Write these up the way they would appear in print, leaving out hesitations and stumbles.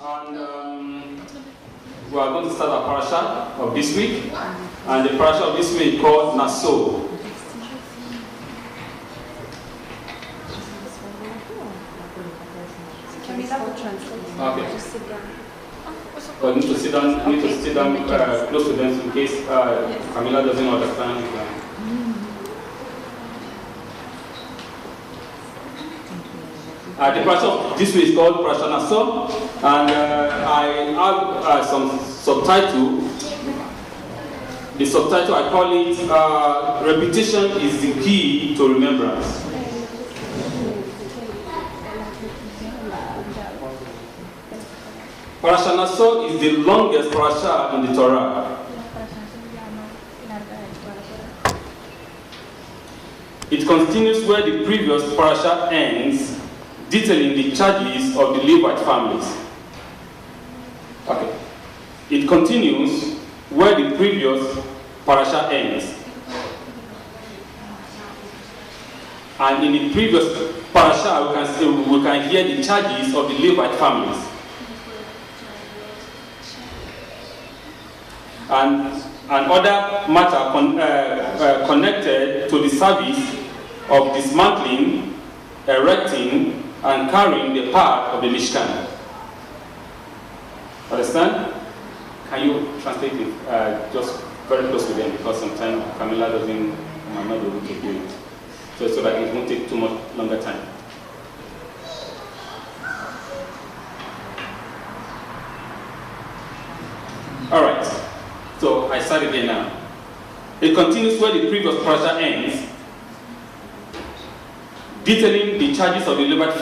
And we are going to start our parasha of this week. And the parasha of this week is called Naso. Okay. But need to sit down. Need to sit down close to them in case Camila doesn't understand. The parasha of this week is called Parasha Naso, and I have some subtitle. The subtitle I call it "Repetition is the key to remembrance." Parasha Naso is the longest parasha in the Torah. It continues where the previous parasha ends, detailing the charges of the Levite families. Okay. It continues where the previous parasha ends. And in the previous parasha, we can hear the charges of the Levite families. And other matter connected to the service of dismantling, erecting, and carrying the part of the Mishkan. Understand? Can you translate it just very close to them, because sometimes Camila might not be able to do it. So that it won't take too much longer time. Alright. So I start again now. It continues where the previous parasha ends, detailing the charges of the Levite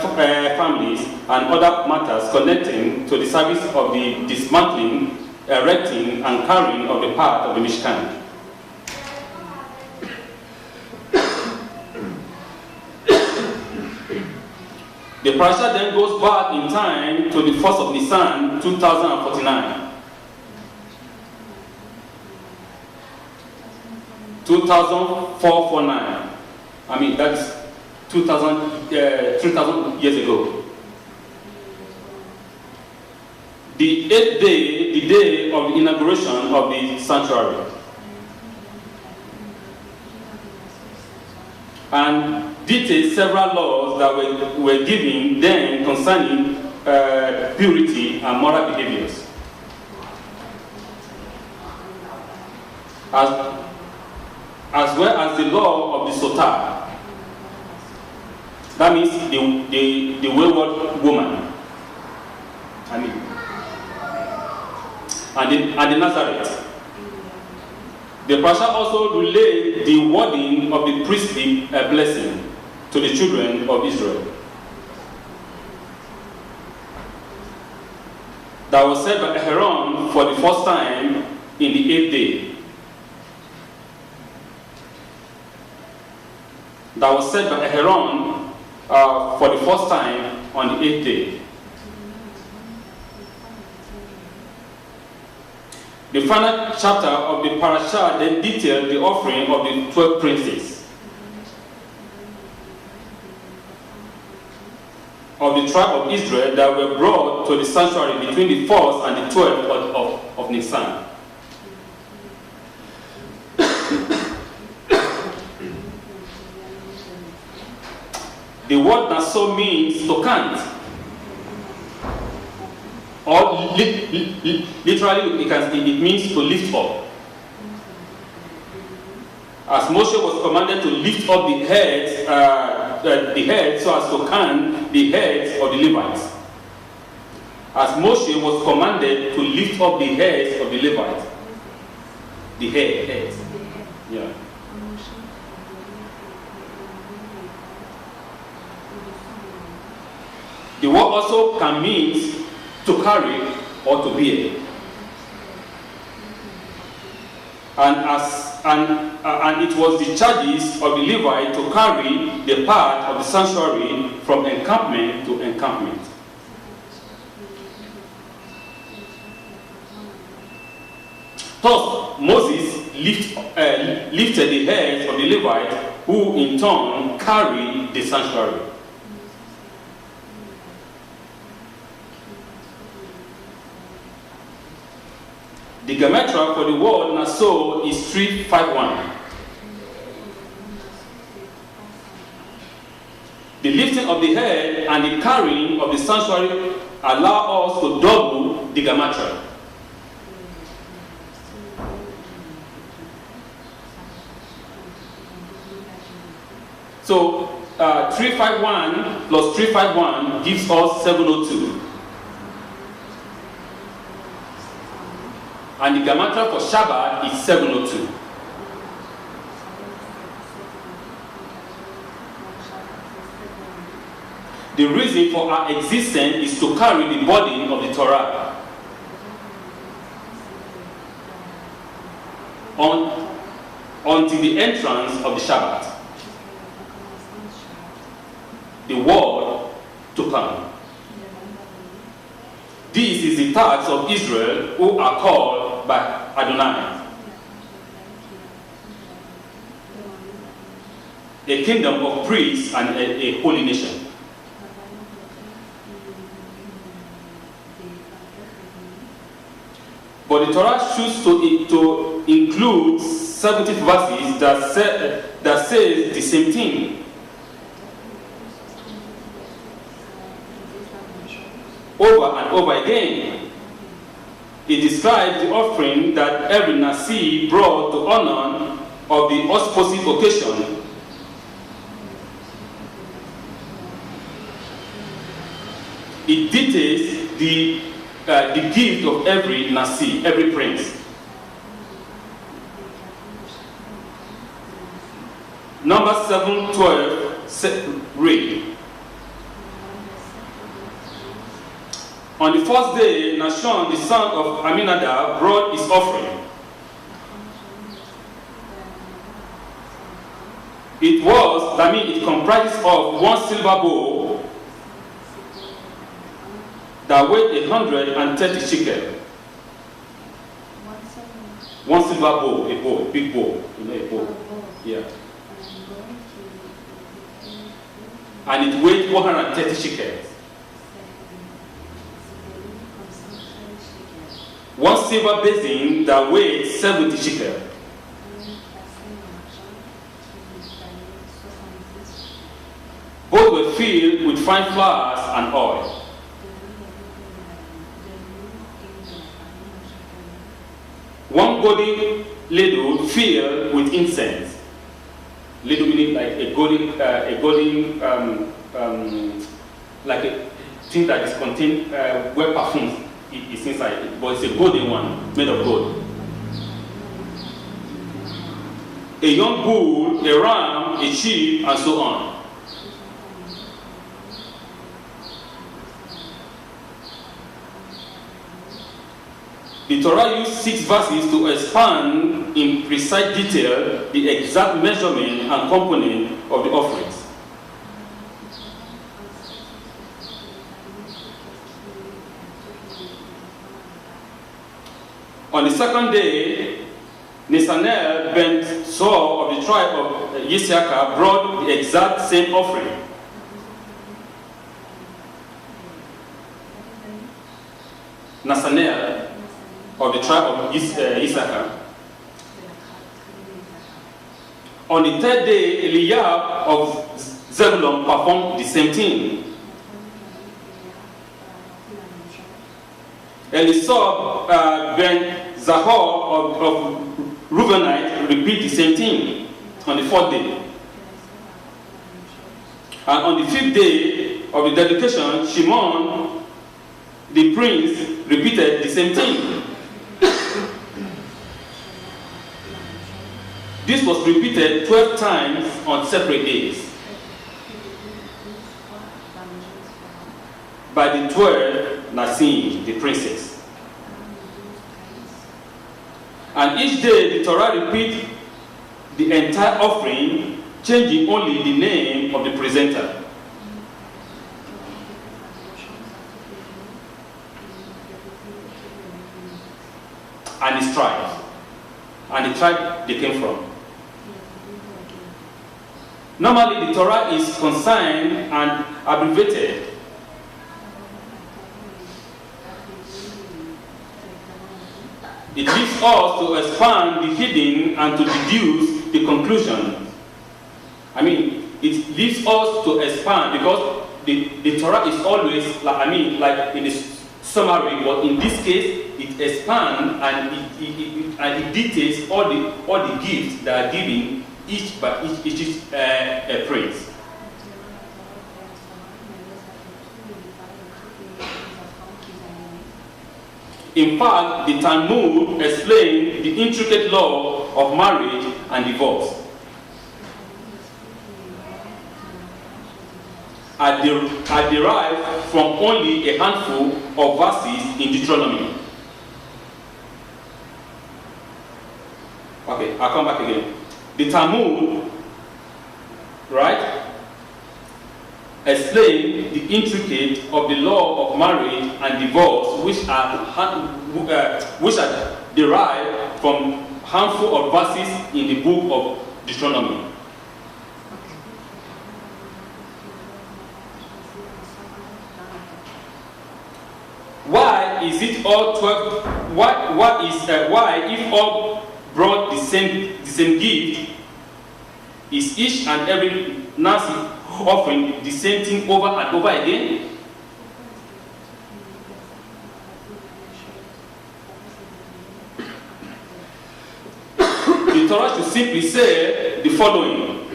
families and other matters connecting to the service of the dismantling, erecting, and carrying of the part of the Mishkan. The parasha then goes back in time to the 1st of Nisan, 2049. 2449. I mean, that's 3,000 years ago. The 8th day, the day of the inauguration of the sanctuary. And details several laws that were given then concerning purity and moral behaviors. As well as the law of the Sotah. That means the wayward woman. And the Nazareth. The parasha also relayed the wording of the priestly blessing to the children of Israel. That was said by Aaron for the first time in the 8th day. That was said by Aaron for the first time on the 8th day. The final chapter of the parasha then detailed the offering of the 12 princes of the tribe of Israel that were brought to the sanctuary between the 1st and the 12th of Nisan. The word Naso means to count. Or literally, it means to lift up. As Moshe was commanded to lift up the heads so as to count the heads of the Levites. As Moshe was commanded to lift up the heads of the Levites. The heads. Yeah. The word also can mean to carry or to bear. And it was the charges of the Levite to carry the part of the sanctuary from encampment to encampment. Thus, Moses lifted the heads of the Levite, who in turn carried the sanctuary. The gematria for the word Naso is 351. The lifting of the head and the carrying of the sanctuary allow us to double the gematria. So 351 plus 351 gives us 702. And the gematria for Shabbat is 702. The reason for our existence is to carry the burden of the Torah until the entrance of the Shabbat. The word to come. This is the task of Israel who are called by Adonai. A kingdom of priests and a holy nation. But the Torah chooses to include 70 verses that says the same thing. Over and over again. It describes the offering that every Nasi brought to honor of the auspicious occasion. It details the gift of every Nasi, every prince. Number 7:12 read. On the first day, Naso, the son of Aminadab, brought his offering. It comprises of one silver bowl that weighed 130 shekels. One silver bowl, a bowl, big bowl, a bowl. Yeah. And it weighed 130 shekels. One silver basin that weighed 70 shekels. Both were filled with fine flowers and oil. One golden ladle filled with incense. Ladle meaning like a golden like a thing that is contained where perfumes is inside it, but it's a golden one made of gold. A young bull, a ram, a sheep, and so on. The Torah used 6 verses to expand in precise detail the exact measurement and component of the offerings. On the second day, Nathanael ben Saul of the tribe of Issachar brought the exact same offering. Nathanael of the tribe of Issachar. On the third day, Eliab of Zebulun performed the same thing. Elisab ben Zahor of Reubenite repeat the same thing on the 4th day. And on the 5th day of the dedication, Shimon, the prince, repeated the same thing. This was repeated 12 times on separate days by the 12 Nasim, the princes. And each day the Torah repeats the entire offering, changing only the name of the presenter. And his tribe. And the tribe they came from. Normally the Torah is consigned and abbreviated. It leaves us to expand the hidden and to deduce the conclusion. I mean, it leaves us to expand because the Torah is always, like in a summary, but in this case, it expands and it details all the gifts that are given each by each prince. In fact, the Talmud explains the intricate law of marriage and divorce. Are derived from only a handful of verses in Deuteronomy. Okay, I'll come back again. The Talmud, right, explain the intricate of the law of marriage and divorce, which are derived from handful of verses in the book of Deuteronomy. Why is it all 12? Why, if all brought the same gift, is each and every Naso offering the same thing over and over again? The Torah should simply say the following: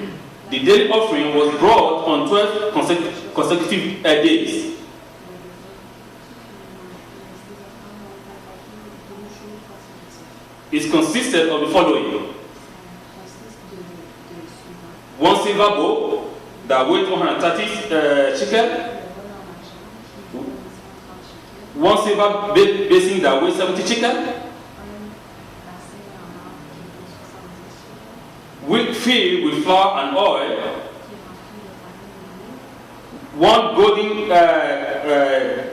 the daily offering was brought on 12 consecutive days. It consisted of the following: one silver bowl that weighed 130 shekel, one silver basin that weighed 70 shekel, filled with flour and oil, one golden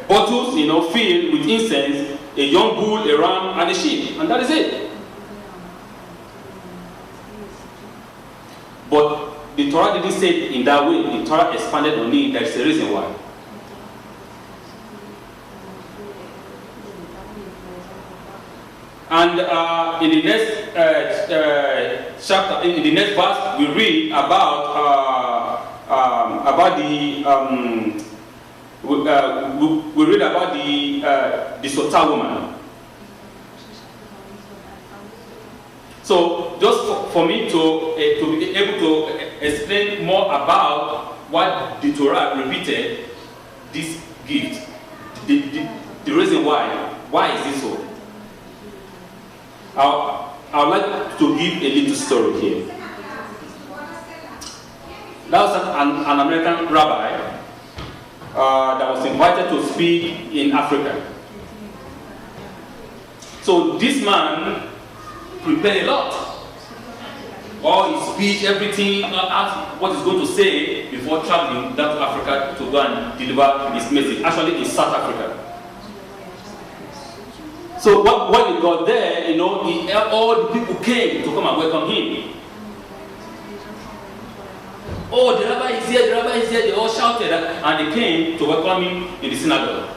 bottles, filled with incense, a young bull, a ram, and a sheep, and that is it. But the Torah didn't say it in that way. The Torah expanded on it. That's the reason why. And in the next chapter, in the next verse, we read about the we read about the Sota woman. So just for me to be able to explain more about what the Torah repeated this gift, the reason why is it so? I would like to give a little story here. That was an American rabbi that was invited to speak in Africa. So this man prepared a lot. All his speech, everything, what he's going to say before traveling down to Africa to go and deliver his message. Actually, in South Africa. So when he got there, all the people came to come and welcome him. Oh, the rabbi is here, the rabbi is here. They all shouted and they came to welcome him in the synagogue.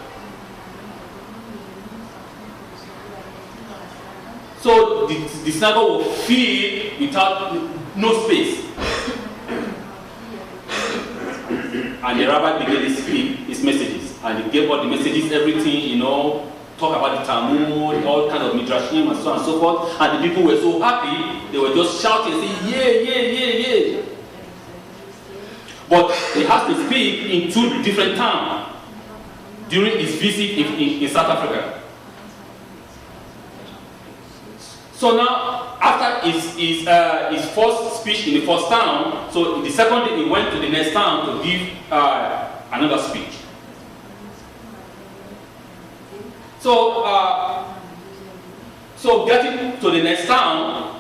So the synagogue was filled without no space. And the rabbi began to speak his messages. And he gave all the messages, everything, talk about the Talmud, all kinds of midrashim and so on and so forth. And the people were so happy, they were just shouting and saying, yeah, yeah, yeah, yeah. But he has to speak in two different towns during his visit in South Africa. So now, after his first speech in the first town, so the second day he went to the next town to give another speech. So getting to the next town,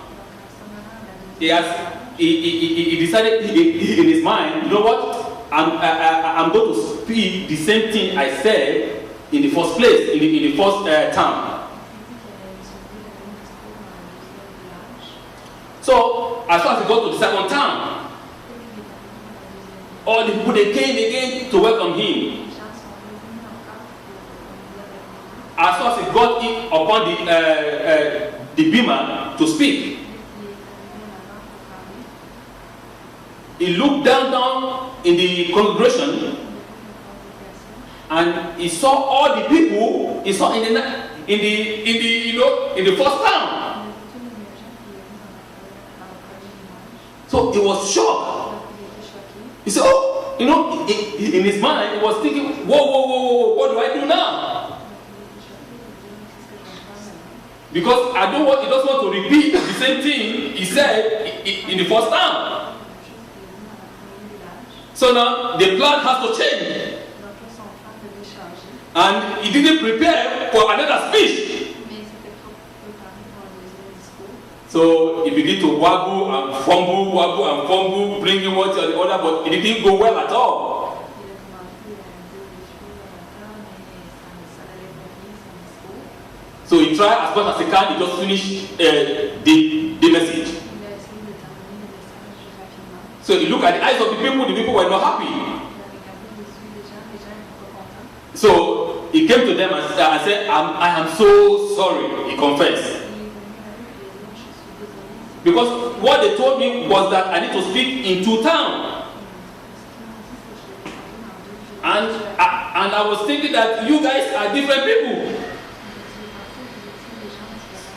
he decided in his mind, you know what? I'm going to speak the same thing I said in the first place, in the first town. So as far as he got to the second town, all the people they came again to welcome him. as soon as he got in upon the bema to speak, he looked down in the congregation, and he saw all the people he saw in the first town. So he was shocked. He said, "Oh, in his mind, he was thinking, whoa, what do I do now? Because he doesn't want to repeat the same thing he said in the first town. So now the plan has to change." And he didn't prepare for another speech. So he began to waggle and fumble, bringing one to the other, but it didn't go well at all. So he tried as much as he can, he just finished the message. So he looked at the eyes of the people were not happy. So he came to them and said, I am so sorry, he confessed. Because what they told me was that I need to speak in 2 towns. And I was thinking that you guys are different people.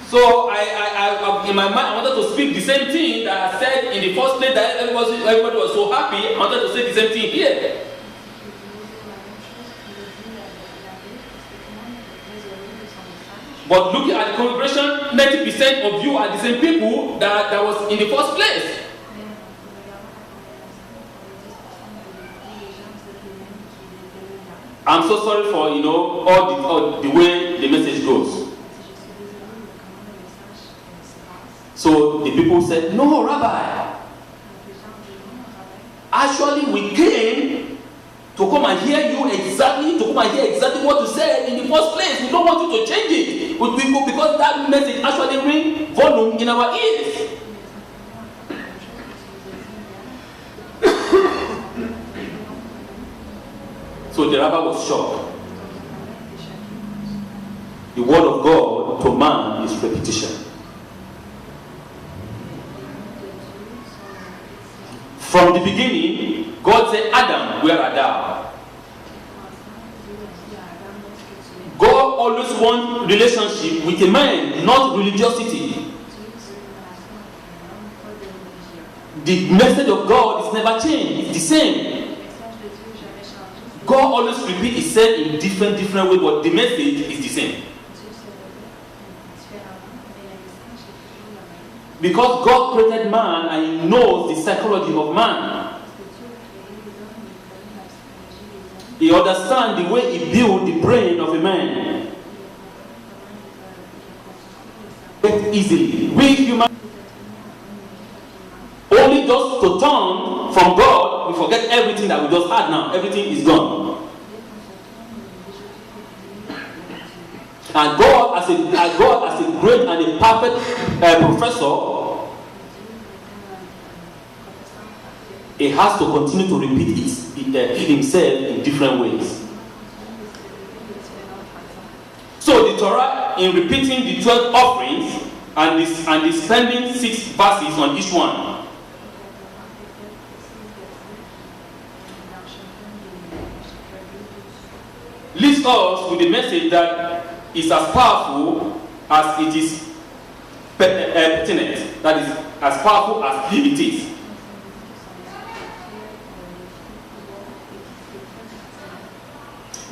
So I in my mind, I wanted to speak the same thing that I said in the first place, that everybody was so happy. I wanted to say the same thing here. But looking at the congregation, 90% of you are the same people that was in the first place. I'm so sorry for all the way the message goes. So the people said, "No, Rabbi. Actually, we came to come and hear you exactly, what you said in the first place. We don't want you to change it. Because that message actually rings volume in our ears." So the rabbi was shocked. The word of God to man is repetition. From the beginning, God said, "Adam, where art thou?" God always wants relationship with a man, not religiosity. The message of God is never changed. It's the same. God always repeats itself in different ways, but the message is the same. Because God created man and He knows the psychology of man. He understands the way He built the brain of a man. Get easily. We humans only just to turn from God, we forget everything that we just had now. Everything is gone. And God, as a great and a perfect professor, He has to continue to repeat himself in different ways. So the Torah, in repeating the 12 offerings and spending 6 verses on each one, leaves us with the message that is as powerful as it is pertinent. That is as powerful as it is.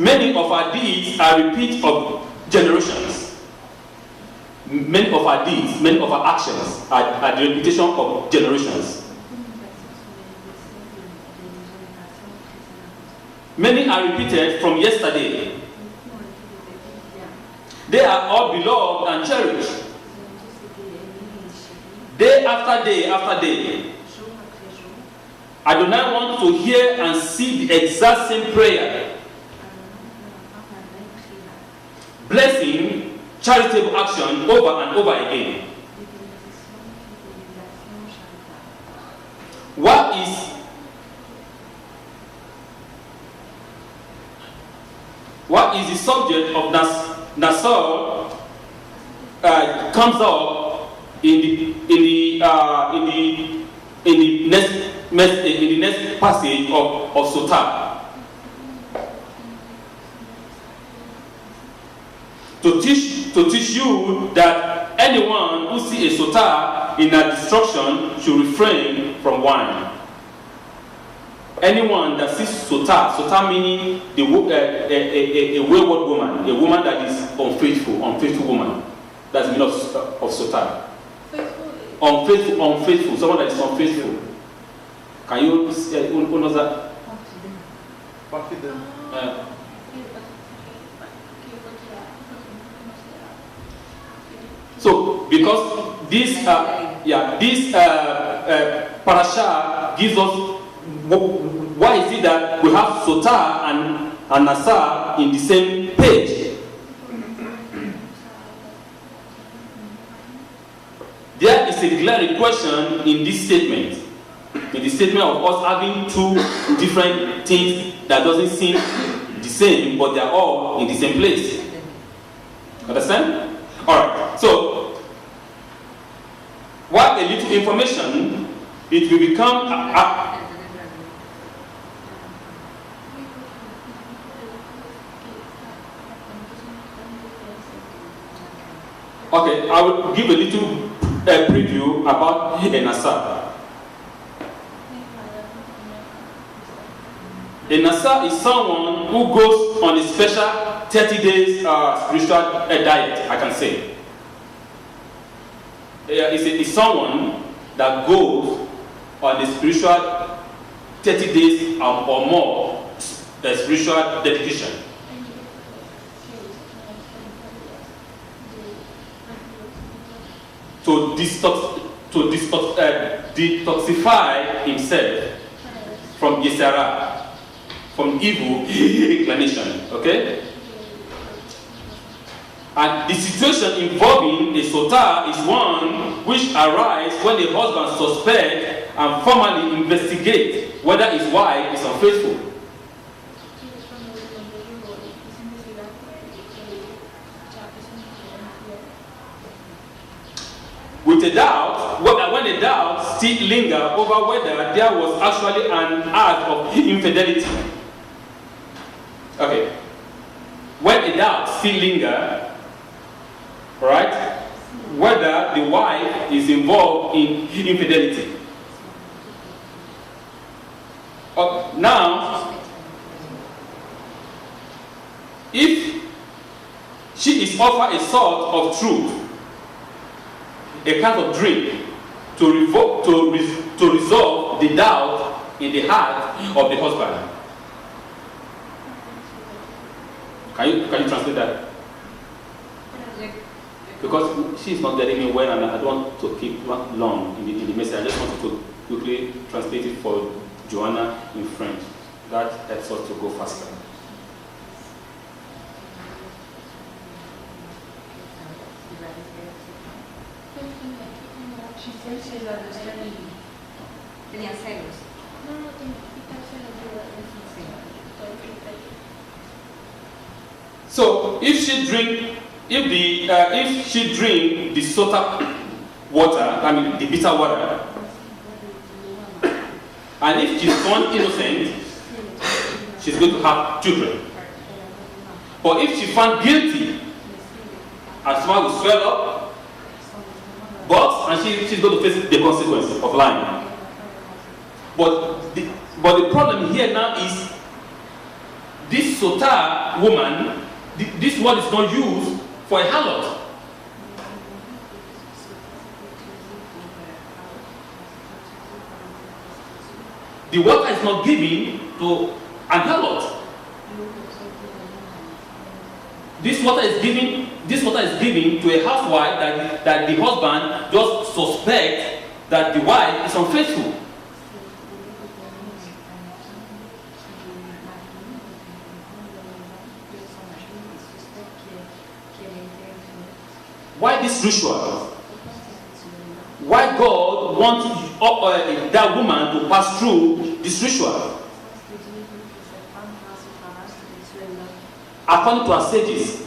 Many of our deeds are repeat of generations. Many of our deeds, many of our actions are the repetition of generations. Many are repeated from yesterday. They are all beloved and cherished. Day after day after day. I do not want to hear and see the exact same prayer. Blessing, charitable action over and over again. What is the subject of Naso comes up in the next passage of Sotah. To teach you that anyone who sees a Sotah in a destruction should refrain from wine. Anyone that sees Sotah meaning a wayward woman, a woman that is unfaithful woman. That's the meaning of Sotah. Unfaithful, someone that is unfaithful. Can you who knows that? So, because this parasha gives us why is it that we have Sotah and Naso in the same page? There is a glaring question in this statement. In the statement of us having two different things that doesn't seem the same, but they are all in the same place. Understand? Alright, so what a little information, it will become okay, I will give a little preview about a Naso. A Naso is someone who goes on a special 30 days spiritual diet, I can say. It's someone that goes on a spiritual 30 days or more spiritual dedication. To detoxify himself from Yesera, from evil inclination. Okay? And the situation involving a Sotah is one which arises when the husband suspects and formally investigates whether his wife is unfaithful. With a doubt, when the doubt still lingers over whether there was actually an act of infidelity. Okay. When a doubt still lingers, right, whether the wife is involved in infidelity. Now, if she is offered a sort of truth, a kind of drink, to resolve the doubt in the heart of the husband. Can you translate that? Because she is not getting me well, and I don't want to keep long in the message. I just wanted to quickly translate it for Joanna in French. That helps us to go faster. Tenía celos. So if she drink the Sotah water, I mean the bitter water, and if she's found innocent, she's going to have children. But if she's found guilty, her stomach will swell up, and she's going to face the consequence of lying. But the problem here now is this Sotah woman, this word is not used for a harlot. The water is not given to an harlot. This water is given to a housewife that the husband just suspects that the wife is unfaithful. Why this ritual? Why God wants that woman to pass through this ritual? According to our sages,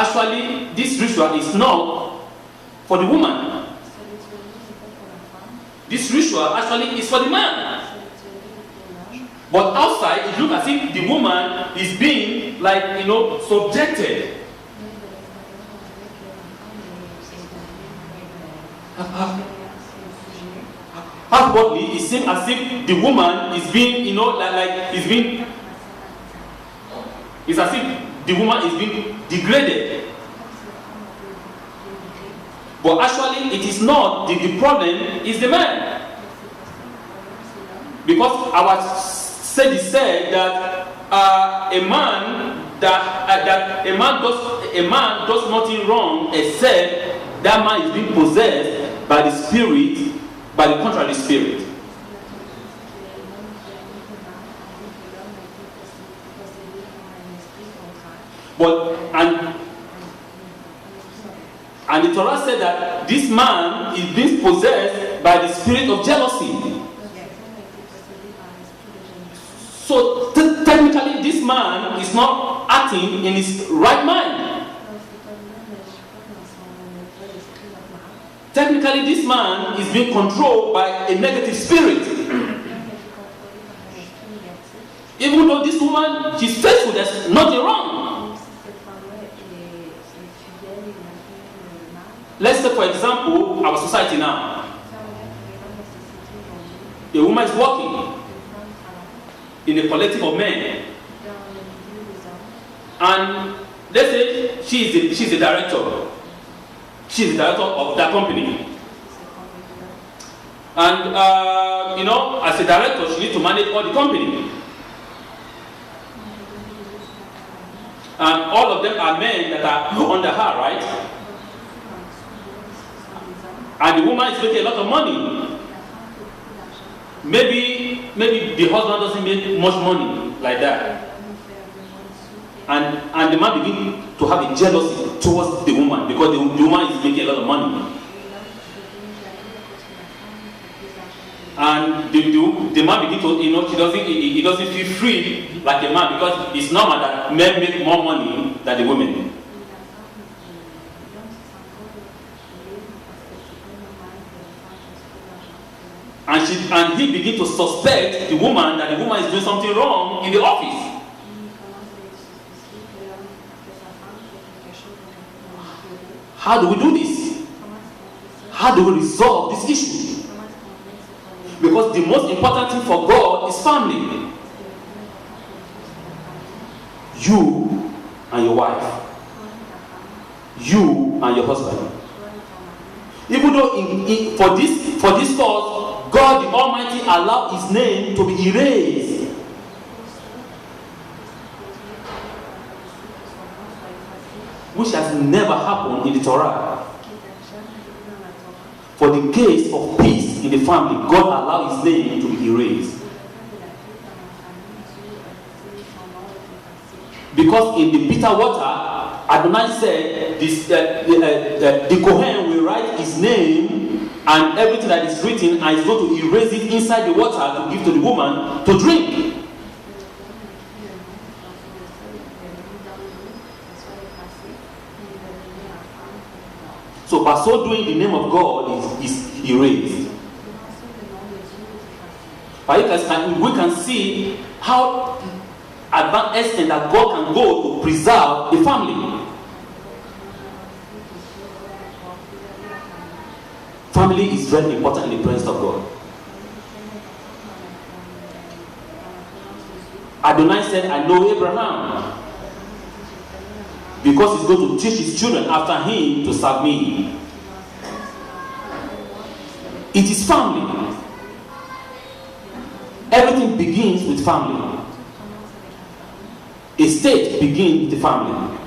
actually this ritual is not for the woman. This ritual actually is for the man. But outside, it looks as if the woman is being, like, subjected. Outwardly, it seems as if the woman is being, it's as if the woman is being degraded. But actually, it is not. The problem is the man. Because our said that a man does nothing wrong except that man is being possessed by the spirit, by the contrary spirit. But and the Torah said that this man is being possessed by the spirit of jealousy. So technically, this man is not acting in his right mind. Technically, this man is being controlled by a negative spirit. Even though this woman, she's faithful, there's nothing wrong. Let's say, for example, our society now. A woman is working in a collective of men, and let's say she's a director. She's the director of that company, and as a director, she needs to manage all the company, and all of them are men that are under her, right? And the woman is making a lot of money. Maybe the husband doesn't make much money like that. And the man begins to have a jealousy towards the woman because the woman is making a lot of money. And the man begins to, he doesn't feel free like a man because it's normal that men make more money than the women. And he begins to suspect the woman that the woman is doing something wrong in the office. How do we do this? How do we resolve this issue? Because the most important thing for God is family. You and your wife. You and your husband. Even though for this cause, God the Almighty allowed his name to be erased. Which has never happened in the Torah. For the case of peace in the family, God allowed his name to be erased. Because in the bitter water, Adonai said the Kohen will write his name and everything that is written, and is going to erase it inside the water to give to the woman to drink. So by so doing, the name of God is erased. But we can see how advanced extent that God can go to preserve the family. Family is very important in the presence of God. Adonai said, I know Abraham because he's going to teach his children after him to serve me. It is family. Everything begins with family. A state begins with the family.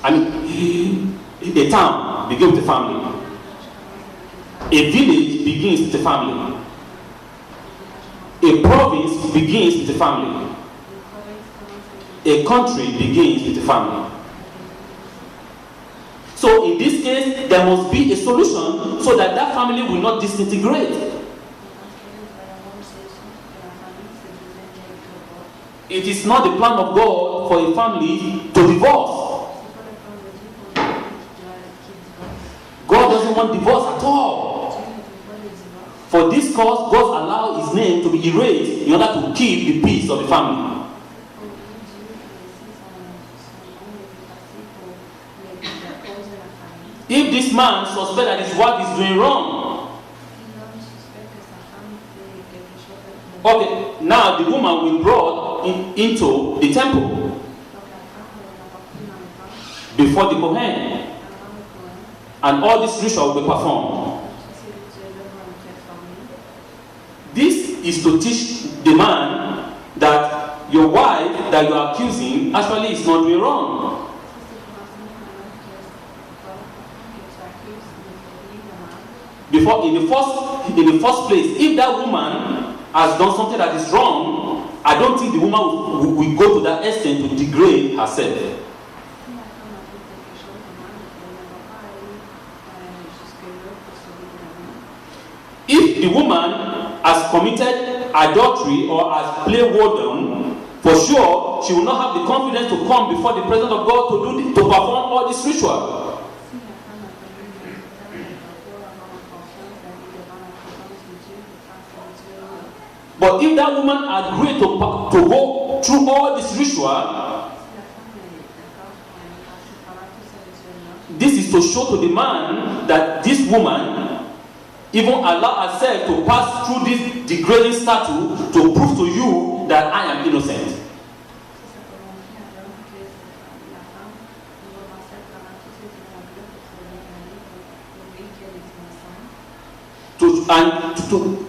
I mean, a town begins with the family. A village begins with the family. A province begins with the family. A country begins with the family. So in this case, there must be a solution so that that family will not disintegrate. It is not the plan of God for a family to divorce. want divorce at all. For this cause, God allowed his name to be erased in order to keep the peace of the family. If this man suspects that his wife is doing wrong, okay, now the woman will be brought into the temple before the Kohen, and all this ritual will be performed. This is to teach the man that your wife that you are accusing actually is not doing wrong. Before, in the first place, if that woman has done something that is wrong, I don't think the woman will go to that extent to degrade herself. If the woman has committed adultery or has played whoredom, for sure she will not have the confidence to come before the presence of God to perform all this ritual. But if that woman agreed to go through all this ritual, this is to show to the man that this woman even allowed herself to pass through this degrading statue to prove to you that I am innocent. To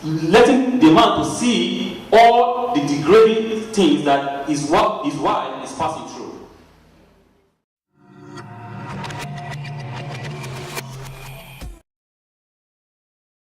letting the man to see all the degrading things that his wife is passing through.